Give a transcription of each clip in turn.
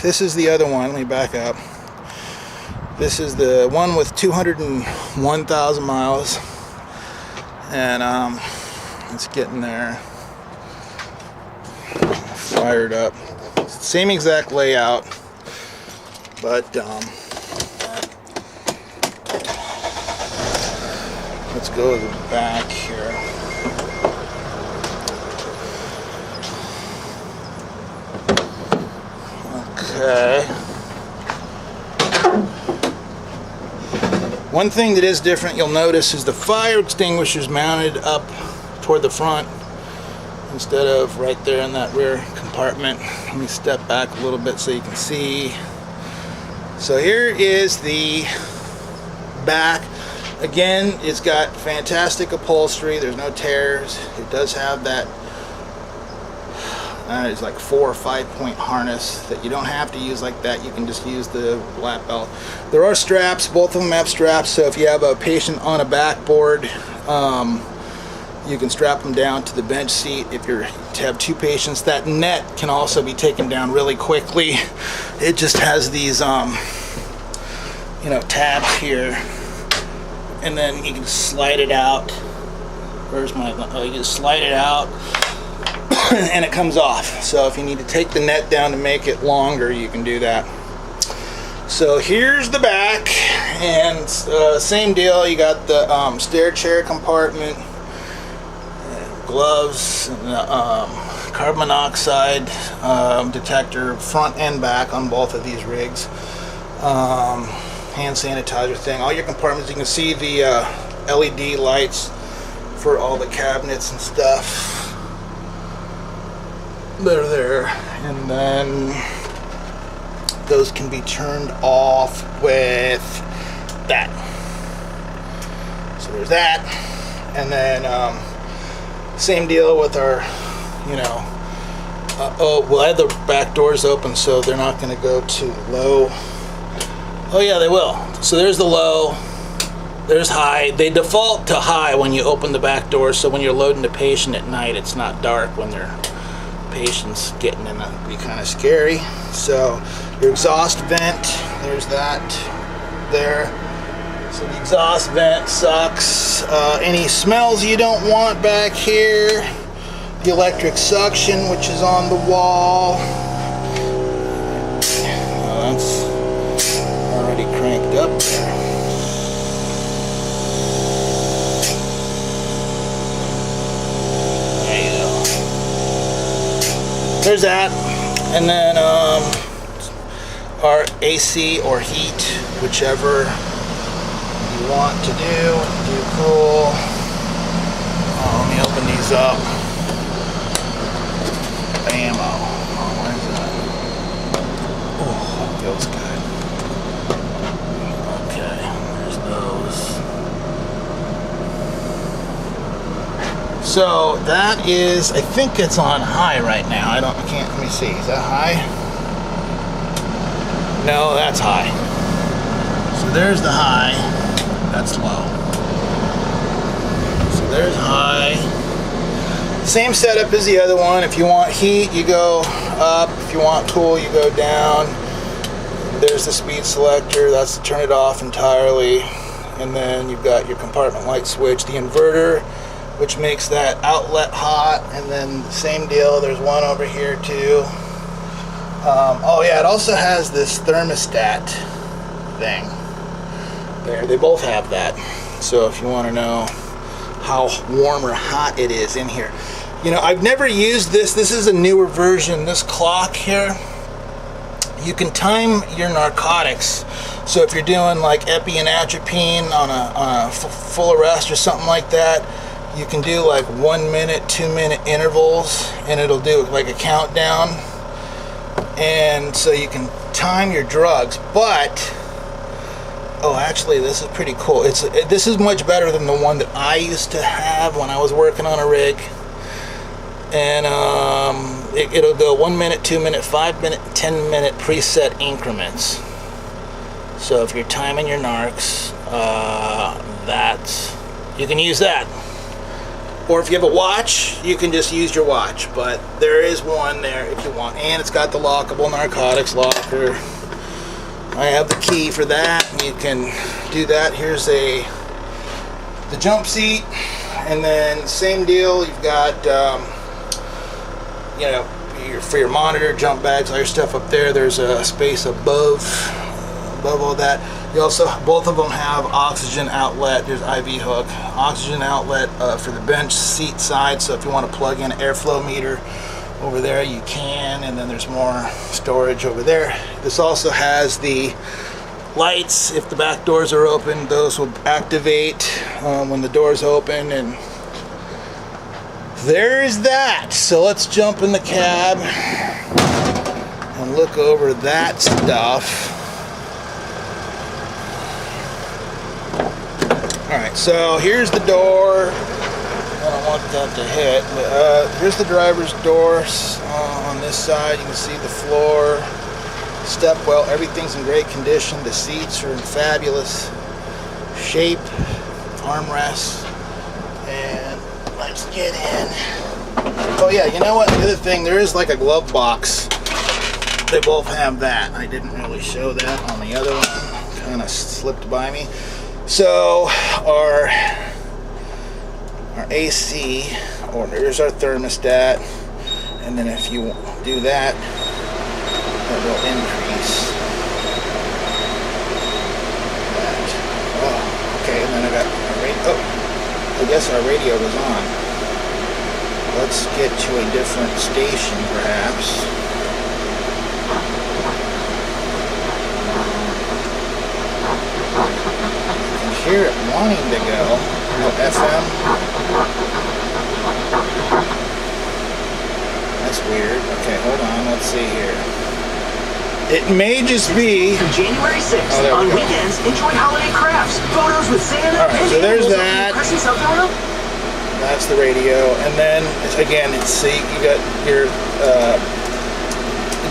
This is the other one. Let me back up. This is the one with 201,000 miles, and it's getting there. Fired up. Same exact layout, but let's go to the back here. Okay. One thing that is different, you'll notice, is the fire extinguisher's mounted up toward the front instead of right there in that rear compartment. Let me step back a little bit so you can see. So here is the back. Again, it's got fantastic upholstery. There's no tears. It does have that it's like 4 or 5 point harness that you don't have to use like that. You can just use the lap belt. There are straps. Both of them have straps, so if you have a patient on a backboard, you can strap them down to the bench seat. If you're to have 2 patients, that net can also be taken down really quickly. It just has these tabs here, and then you can slide it out. Where's my you can slide it out and it comes off. So if you need to take the net down to make it longer, you can do that. So here's the back, and same deal. You got the stair chair compartment, gloves, carbon monoxide detector front and back on both of these rigs, hand sanitizer thing. All your compartments, you can see the LED lights for all the cabinets and stuff that are there, and then those can be turned off with that. So there's that, and then same deal with our, well, I have the back doors open, so they're not going to go to low. Oh yeah, they will. So there's the low, there's high. They default to high when you open the back doors, so when you're loading the patient at night, it's not dark when their patient's getting in. That'd be kind of scary. So your exhaust vent, there's that there. So the exhaust vent sucks any smells you don't want back here. The electric suction, which is on the wall. That's already cranked up there. There you go. There's that. And then our AC or heat, whichever you want to do cool. Let me open these up. Bam. Where's that? Oh, that feels good. Okay, there's those. So that is, I think it's on high right now. I can't, let me see. Is that high? No, that's high. So there's the high. That's low. So there's high. Same setup as the other one. If you want heat, you go up. If you want cool, you go down. There's the speed selector. That's to turn it off entirely. And then you've got your compartment light switch, the inverter, which makes that outlet hot. And then same deal. There's one over here too. Oh yeah, it also has this thermostat thing. There, they both have that. So if you want to know how warm or hot it is in here. I've never used this. This is a newer version. This clock here, you can time your narcotics. So if you're doing like epi and atropine on a full arrest or something like that, you can do like 1 minute, 2 minute intervals, and it'll do like a countdown. And so you can time your drugs, but oh, actually, this is pretty cool. This is much better than the one that I used to have when I was working on a rig. And it'll go 1 minute, 2 minute, 5 minute, 10 minute preset increments. So if you're timing your narcs, you can use that. Or if you have a watch, you can just use your watch. But there is one there if you want. And it's got the lockable narcotics locker. I have the key for that. You can do that. Here's the jump seat. And then same deal. You've got, you know, for your monitor, jump bags, all your stuff up there. There's a space above all that. You also, both of them have oxygen outlet. There's IV hook, oxygen outlet for the bench seat side. So if you want to plug in an airflow meter over there, you can. And then there's more storage over there. This also has the lights. If the back doors are open, those will activate when the doors open. And there's that. So let's jump in the cab and look over that stuff. Alright, so here's the door. I don't want that to hit, but here's the driver's door on this side. You can see the floor, stepwell, everything's in great condition. The seats are in fabulous shape, armrests, and let's get in. Oh yeah, you know what? The other thing, there is like a glove box. They both have that. I didn't really show that on the other one. Kind of slipped by me. So our AC, or here's our thermostat, and then if you do that, it will increase that. Oh, okay, and then I got a radio. Oh, I guess our radio was on. Let's get to a different station, perhaps. Hear it wanting to go. No FM. That's weird. Okay, hold on. Let's see here. It may just be January 6th. On weekends, enjoy holiday crafts, photos with Santa. All right, so there's that. That's the radio, and then again, it's see you got your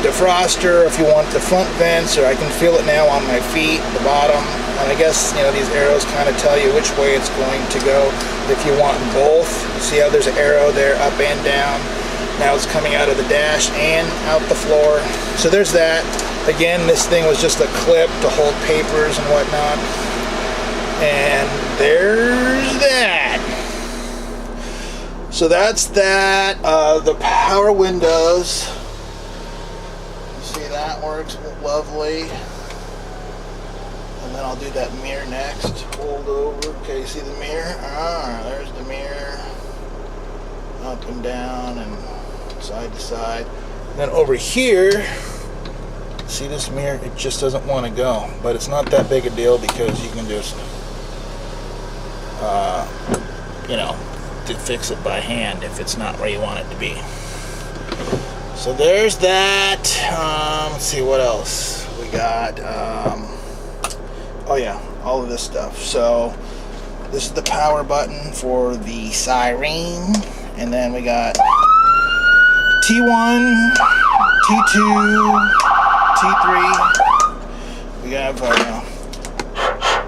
defroster if you want the front vents, or I can feel it now on my feet, the bottom. And I guess, you know, these arrows kind of tell you which way it's going to go. If you want both, see how there's an arrow there, up and down. Now it's coming out of the dash and out the floor. So there's that. Again, this thing was just a clip to hold papers and whatnot. And there's that. So that's that. The power windows. See, that works lovely. And then I'll do that mirror next. Hold over. Okay, you see the mirror? Ah, there's the mirror. Up and down and side to side. And then over here, see this mirror? It just doesn't want to go. But it's not that big a deal because you can just, you know, to fix it by hand if it's not where you want it to be. So there's that. Let's see what else we got. Oh yeah, all of this stuff. So this is the power button for the siren, and then we got T1, T2, T3. We have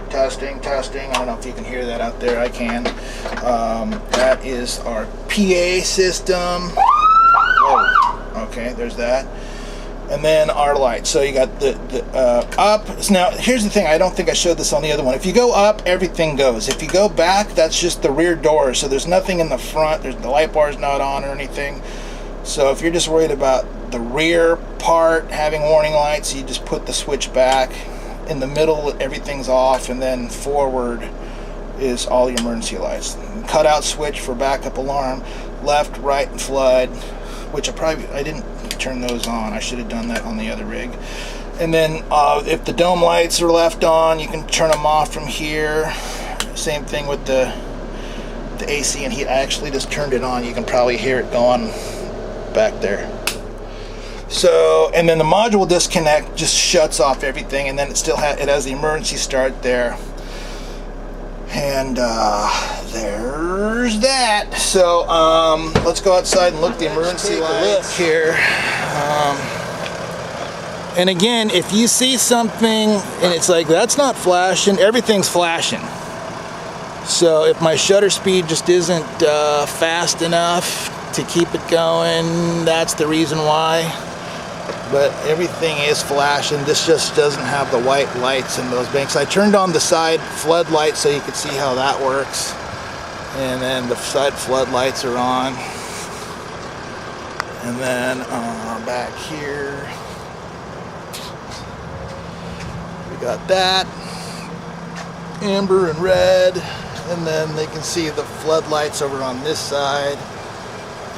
testing. I don't know if you can hear that out there. I can. That is our PA system. Whoa. Okay, there's that. And then our lights. So you got the up. Now, here's the thing. I don't think I showed this on the other one. If you go up, everything goes. If you go back, that's just the rear door. So there's nothing in the front. The light bar is not on or anything. So if you're just worried about the rear part having warning lights, you just put the switch back. In the middle, everything's off. And then forward is all your emergency lights. Cutout switch for backup alarm. Left, right, and flood. Which I didn't turn those on. I should have done that on the other rig. And then if the dome lights are left on, you can turn them off from here. Same thing with the AC and heat. I actually just turned it on. You can probably hear it going back there. So, and then the module disconnect just shuts off everything, and then it still has the emergency start there. And there's that. So let's go outside and look at the emergency lights here. And again, if you see something and it's like that's not flashing, everything's flashing. So if my shutter speed just isn't fast enough to keep it going, that's the reason why. But everything is flashing. This just doesn't have the white lights in those banks. I turned on the side floodlight so you could see how that works. And then the side floodlights are on. And then back here, we got that, amber and red. And then they can see the floodlights over on this side.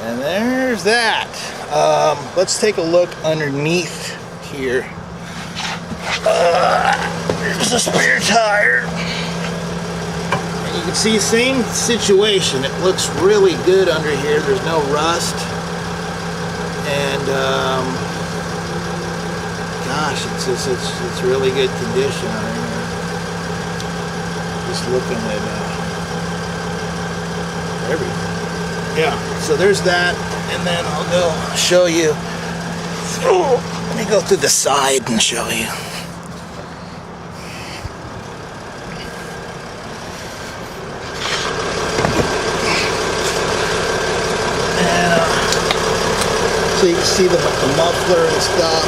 And there's that. Let's take a look underneath here. There's a spare tire. And you can see, same situation. It looks really good under here. There's no rust. And gosh, it's really good condition under here. Just looking at everything. Yeah, so there's that, and then I'll go show you. Let me go through the side and show you. And so you can see the muffler and stuff.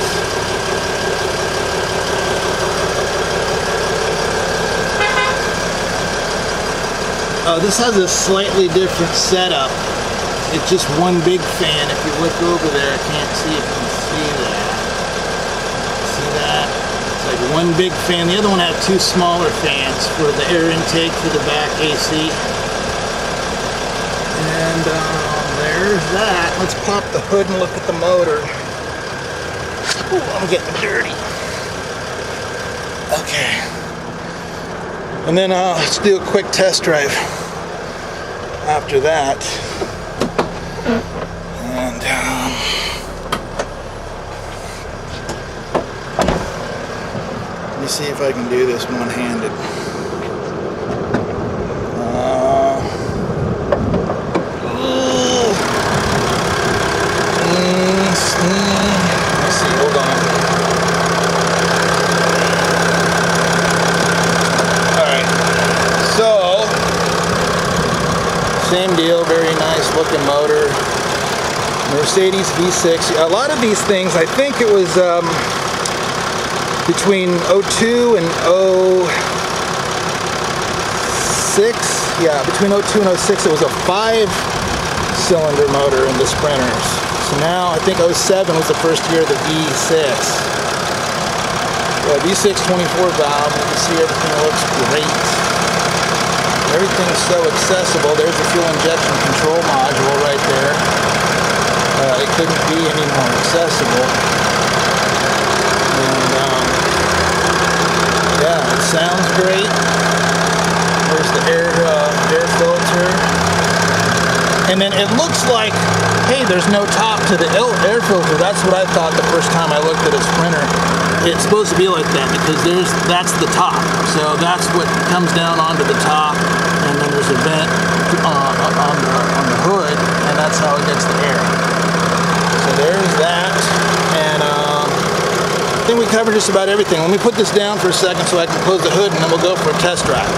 This has a slightly different setup. It's just one big fan. If you look over there, I can't see if you can see that. See that? It's like one big fan. The other one had two smaller fans for the air intake for the back AC. And there's that. Let's pop the hood and look at the motor. Ooh, I'm getting dirty. Okay. And then let's do a quick test drive after that. And let me see if I can do this one-handed. Let's see, hold on. Alright, so same deal, very nice looking motor. Mercedes V6. A lot of these things, I think it was between 02 and 06. Yeah, between 02 and 06 it was a 5-cylinder motor in the Sprinters. So now I think 07 was the first year of the V6. V6 24 valve. You can see everything looks great. Everything's so accessible. There's the fuel injection control module right there. It couldn't be any more accessible. And yeah, it sounds great. There's the air filter. And then it looks like, hey, there's no top to the air filter. That's what I thought the first time I looked at a Sprinter. It's supposed to be like that because that's the top. So that's what comes down onto the top, and then there's a vent on the hood, and that's how it gets the air. So there's that, and I think we covered just about everything. Let me put this down for a second so I can close the hood, and then we'll go for a test drive.